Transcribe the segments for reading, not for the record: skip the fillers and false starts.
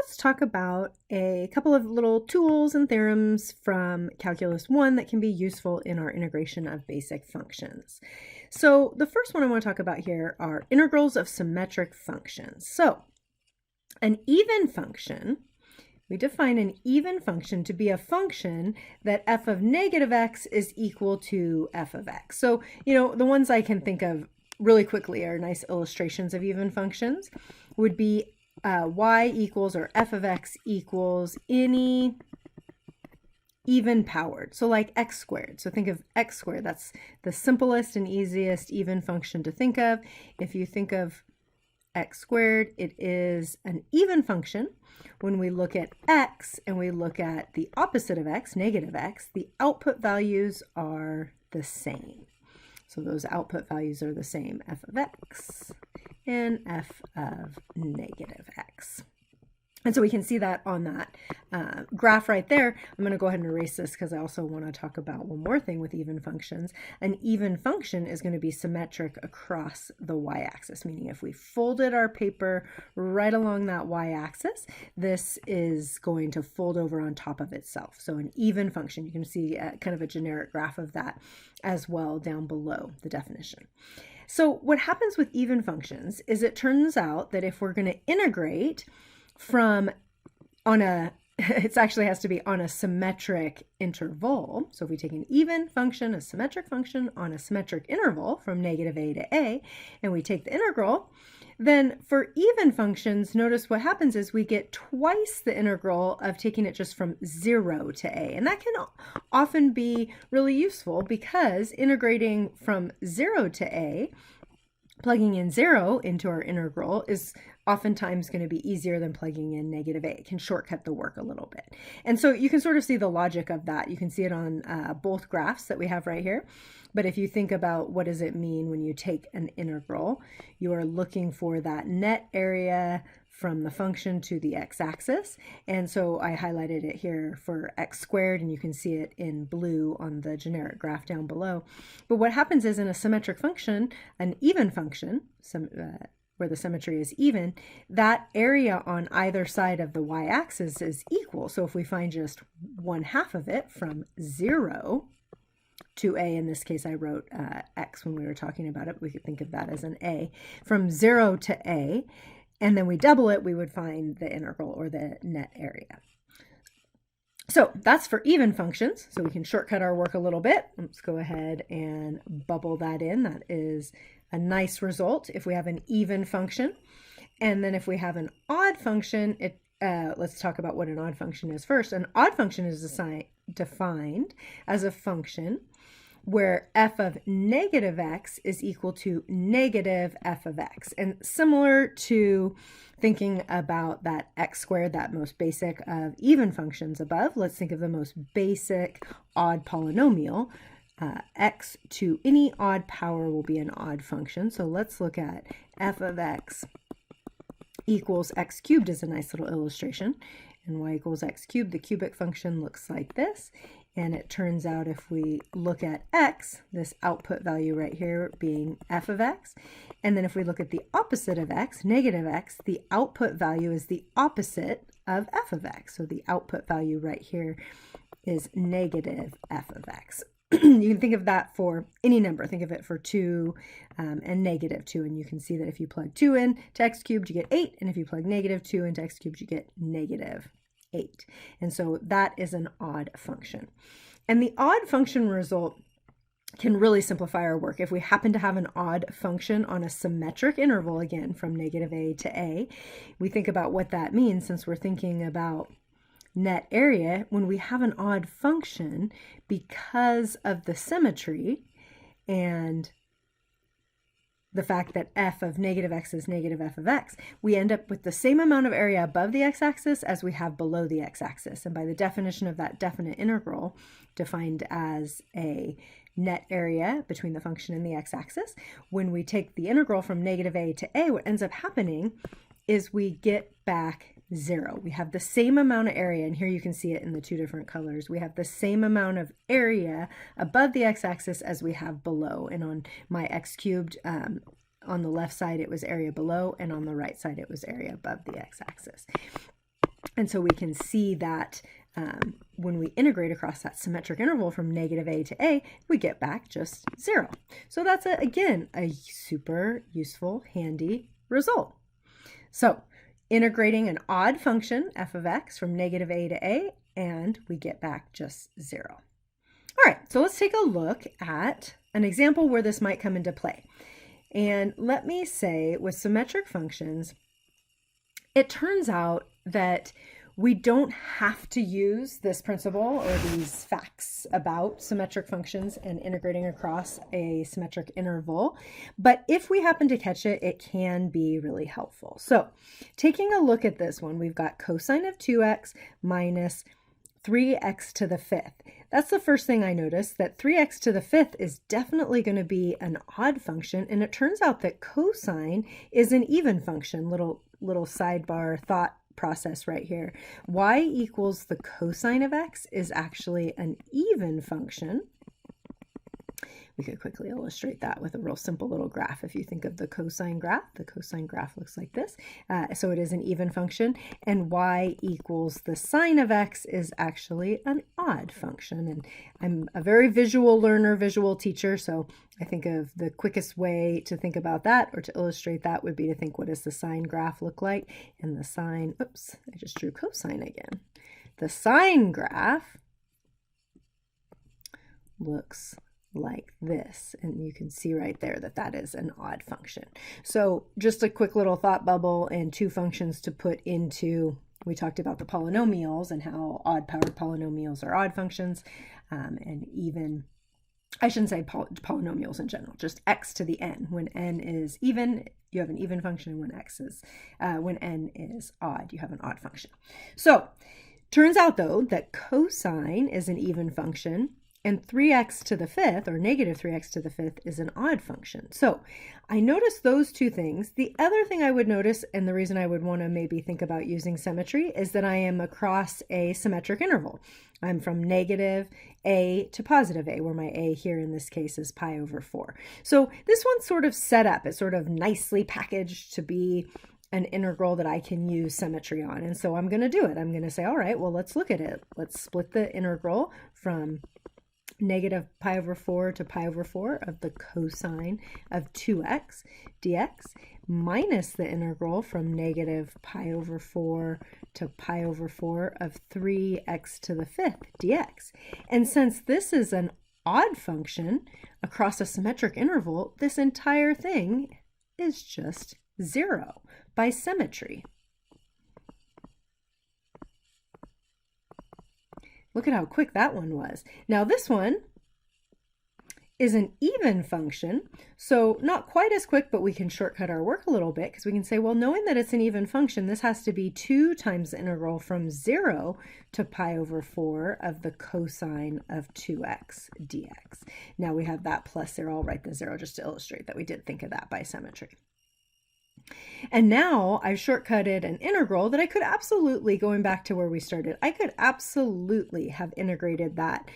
let's talk about a couple of little tools and theorems from Calculus 1 that can be useful in our integration of basic functions. So the first one I want to talk about here are integrals of symmetric functions. So an even function, we define an even function to be a function that f of negative x is equal to f of x. So, the ones I can think of really quickly are nice illustrations of even functions would be y equals or f of x equals any even powered. So like x squared. So think of x squared. That's the simplest and easiest even function to think of. If you think of x squared, it is an even function. When we look at x and we look at the opposite of x, negative x, the output values are the same. So those output values are the same, f of x and f of negative x. And so we can see that on that graph right there. I'm going to go ahead and erase this because I also want to talk about one more thing with even functions. An even function is going to be symmetric across the y-axis, meaning if we folded our paper right along that y-axis, this is going to fold over on top of itself. So an even function, you can see kind of a generic graph of that as well down below the definition. So what happens with even functions is it turns out that if we're going to integrate from it actually has to be on a symmetric interval. So if we take an even function, a symmetric function on a symmetric interval from negative a to a, and we take the integral, then for even functions, notice what happens is we get twice the integral of taking it just from 0 to a. And that can often be really useful because integrating from 0 to a, plugging in 0 into our integral is oftentimes going to be easier than plugging in negative a. It can shortcut the work a little bit. And so you can sort of see the logic of that. You can see it on both graphs that we have right here. But if you think about what does it mean when you take an integral, you are looking for that net area from the function to the x-axis. And so I highlighted it here for x squared, and you can see it in blue on the generic graph down below. But what happens is in a symmetric function, an even function, where the symmetry is even, that area on either side of the y-axis is equal. So if we find just 1/2 of it from 0 to a, in this case I wrote x when we were talking about it, we could think of that as an a, from 0 to a, and then we double it, we would find the integral or the net area. So that's for even functions. So we can shortcut our work a little bit. Let's go ahead and bubble that in. That is a nice result if we have an even function. And then if we have an odd function, let's talk about what an odd function is first. An odd function is defined as a function where f of negative x is equal to negative f of x. And similar to thinking about that x squared, that most basic of even functions above, let's think of the most basic odd polynomial. X to any odd power will be an odd function. So let's look at f of x equals x cubed is a nice little illustration. And y equals x cubed, the cubic function looks like this. And it turns out if we look at x, this output value right here being f of x, and then if we look at the opposite of x, negative x, the output value is the opposite of f of x. So the output value right here is negative f of x. You can think of that for any number. Think of it for 2 and negative 2. And you can see that if you plug 2 in to x cubed, you get 8. And if you plug negative 2 into x cubed, you get negative 8. And so that is an odd function. And the odd function result can really simplify our work. If we happen to have an odd function on a symmetric interval, again, from negative a to a, we think about what that means since we're thinking about net area. When we have an odd function, because of the symmetry and the fact that f of negative x is negative f of x, we end up with the same amount of area above the x-axis as we have below the x-axis. And by the definition of that definite integral, defined as a net area between the function and the x-axis, when we take the integral from negative a to a, what ends up happening is we get back 0. We have the same amount of area, and here you can see it in the two different colors. We have the same amount of area above the x-axis as we have below. And on my x cubed, on the left side it was area below, and on the right side it was area above the x-axis. And so we can see that when we integrate across that symmetric interval from negative a to a, we get back just 0. So that's, again, a super useful, handy result. So integrating an odd function, f of x, from negative a to a, and we get back just 0. All right, so let's take a look at an example where this might come into play. And let me say, with symmetric functions, it turns out that we don't have to use this principle or these facts about symmetric functions and integrating across a symmetric interval. But if we happen to catch it, it can be really helpful. So taking a look at this one, we've got cosine of 2x minus 3x to the 5th. That's the first thing I noticed, that 3x to the 5th is definitely going to be an odd function. And it turns out that cosine is an even function. Little sidebar thought process right here. Y equals the cosine of x is actually an even function. We could quickly illustrate that with a real simple little graph. If you think of the cosine graph looks like this. So it is an even function, and y equals the sine of x is actually an odd function. And I'm a very visual learner, visual teacher, so I think of the quickest way to think about that or to illustrate that would be to think, what does the sine graph look like? And the sine, oops, I just drew cosine again. The sine graph looks like this, and you can see right there that that is an odd function. So just a quick little thought bubble and two functions to put into, we talked about the polynomials and how odd powered polynomials are odd functions, and even, I shouldn't say polynomials in general, just x to the n. When n is even, you have an even function, and when n is odd, you have an odd function. So turns out though that cosine is an even function, and 3x to the 5th, or negative 3x to the 5th, is an odd function. So I noticed those two things. The other thing I would notice, and the reason I would want to maybe think about using symmetry, is that I am across a symmetric interval. I'm from negative a to positive a, where my a here in this case is pi over 4. So this one's sort of set up. It's sort of nicely packaged to be an integral that I can use symmetry on. And so I'm going to do it. I'm going to say, all right, well, let's look at it. Let's split the integral from negative pi over 4 to pi over 4 of the cosine of 2x dx minus the integral from negative pi over 4 to pi over 4 of 3x to the 5th dx. And since this is an odd function across a symmetric interval, this entire thing is just 0 by symmetry. Look at how quick that one was. Now this one is an even function, so not quite as quick, but we can shortcut our work a little bit because we can say, well, knowing that it's an even function, this has to be 2 times the integral from 0 to pi over 4 of the cosine of 2x dx. Now we have that plus 0. I'll write the 0 just to illustrate that we did think of that by symmetry. And now I've shortcutted an integral that I could absolutely, going back to where we started, I could absolutely have integrated that,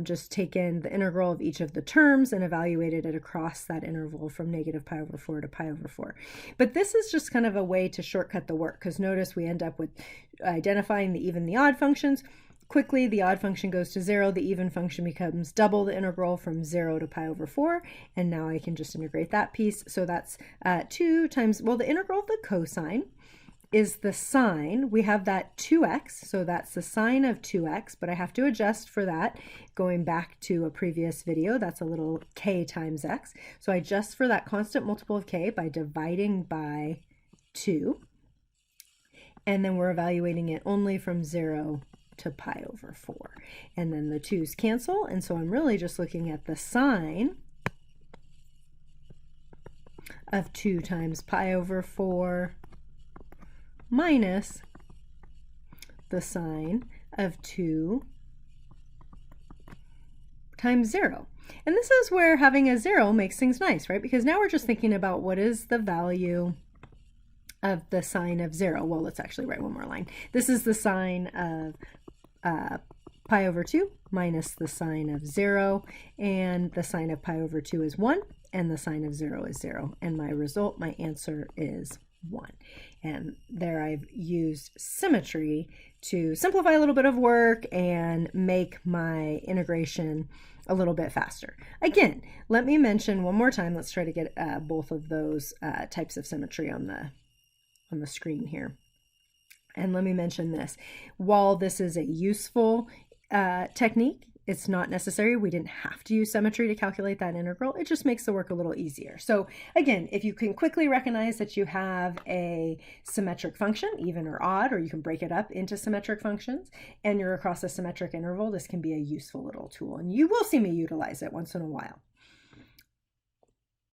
just taken the integral of each of the terms and evaluated it across that interval from negative pi over 4 to pi over 4. But this is just kind of a way to shortcut the work, because notice we end up with identifying the even, the odd functions. Quickly, the odd function goes to 0, the even function becomes double the integral from 0 to pi over 4, and now I can just integrate that piece. So that's 2 times, well, the integral of the cosine is the sine. We have that 2x, so that's the sine of 2x, but I have to adjust for that. Going back to a previous video, that's a little k times x. So I adjust for that constant multiple of k by dividing by 2, and then we're evaluating it only from 0 to pi over 4. And then the 2's cancel, and so I'm really just looking at the sine of 2 times pi over 4 minus the sine of 2 times 0. And this is where having a 0 makes things nice, right? Because now we're just thinking about what is the value of the sine of 0. Well, let's actually write one more line. This is the sine of pi over 2 minus the sine of 0, and the sine of pi over 2 is 1, and the sine of 0 is 0, and my result, my answer is 1. And there I've used symmetry to simplify a little bit of work and make my integration a little bit faster. Again, let me mention one more time. Let's try to get both of those types of symmetry on the screen here. And let me mention this. While this is a useful technique, it's not necessary. We didn't have to use symmetry to calculate that integral. It just makes the work a little easier. So again, if you can quickly recognize that you have a symmetric function, even or odd, or you can break it up into symmetric functions, and you're across a symmetric interval, this can be a useful little tool. And you will see me utilize it once in a while.